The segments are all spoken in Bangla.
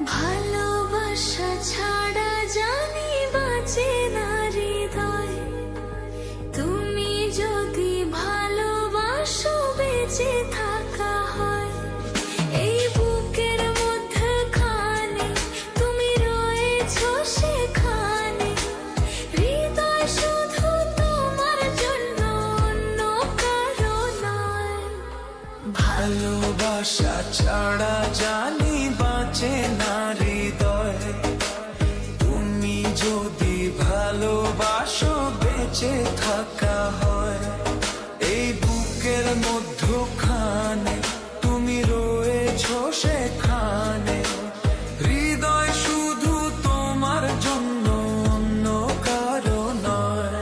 ভালোবাসা ছাড়া জানি বাঁচে না হৃদয়, তুমি যদি ভালোবাসো বেঁচে থাকা হয়। এই বুকের মধ্যখানে তুমি রয়েছো সেখানে, হৃদয় শুধু তোমার জন্য, অন্য কারো নয়। ভালোবাসা ছাড়া জানি বাঁচে না হৃদয়, তুমি যদি ভালোবাসো বেঁচে থাকা হয়। এই বুকের মধ্যখানে তুমি রয়েছো সেখানে, হৃদয় শুধু তোমার জন্য, অন্য কারো নয়।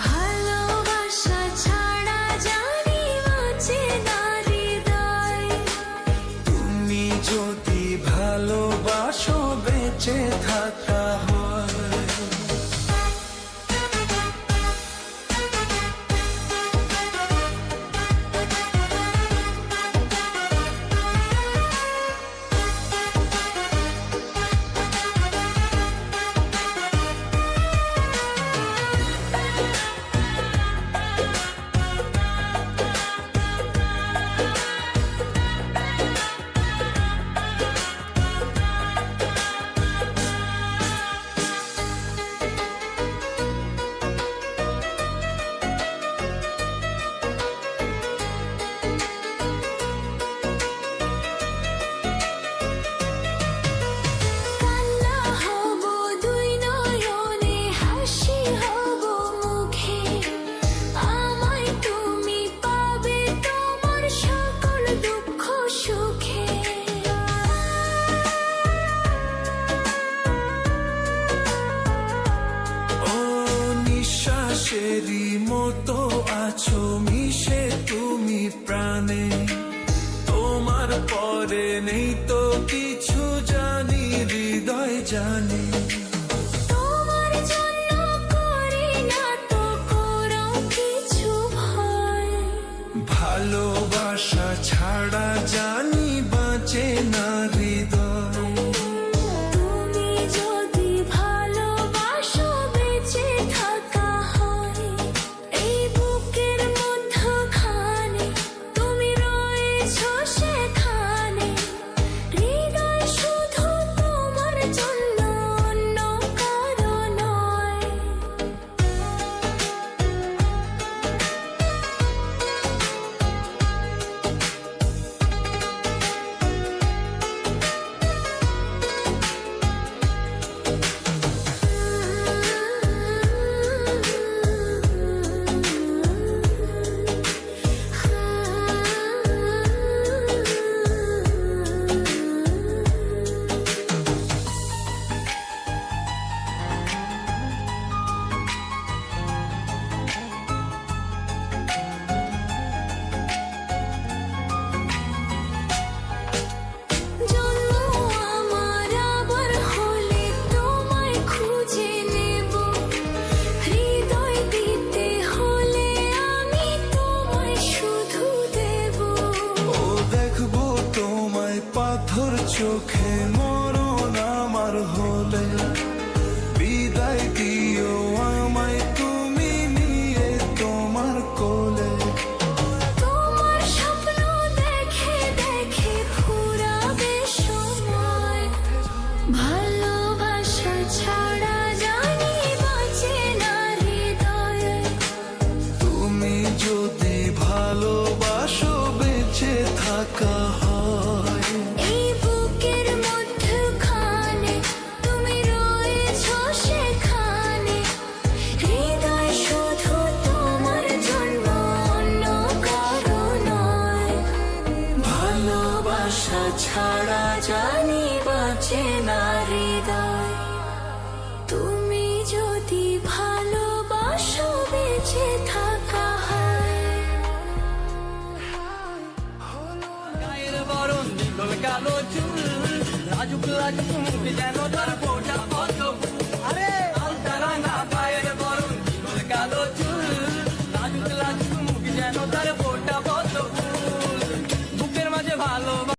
ভালোবাসা ছাড়া জানি বাঁচে না হৃদয়, তুমি যদি ভালোবাসো বেঁচে থাকা হয়। কান্না হব দুই নয়নে, হাসি হব মুখে, আমায় তুমি পাবে তোমার সকল দুঃখ সুখে। ও নিঃশ্বাসেরই মতো আছো মিশে তুমি প্রাণে, তোমার পরে নেই তো কিছু জানি, হৃদয় জানে। তোমার জন্য করি না তো কোনো কিছু ভয়, ভালোবাসা ছাড়া জানি বাঁচে না হৃদয়, তুমি যদি ভালোবাসো বেঁচে থাকা হয়। এই বুকের মধ্যখানে তুমি রয়েছো সেখানে, হৃদয় শুধু তোমার জন্য, অন্য কারো নয়। জন্ম আমার আবার হলে তোমায় খুঁজে নেব, হৃদয় দিতে হলে আমি তোমায় শুধু দেব। ও দেখবো তোমায় পাথর চোখে, মরণ আমার হলে বিদায় দিও আমায় তুমি নিয়ে তোমার কোলে। তোমার স্বপ্ন দেখে দেখে ফুরাবে সময়, ভালোবাসা ছাড়া জানি বাঁচে না হৃদয়, তুমি যদি ভালোবাসো বেঁচে থাকা হয়। এই বুকের মধ্যখানে তুমি রয়েছো সেখানে, হৃদয় শুধু তোমার জন্য, অন্য কারো নয়। ভালোবাসা ছাড়া জানি বাঁচে না হৃদয়, তুমি যদি ভালোবাসো বেঁচে থাকা হয়। গায়ের বরণ দীর্ঘ কালো চুল, লাজুক লাজুক মুখ যেন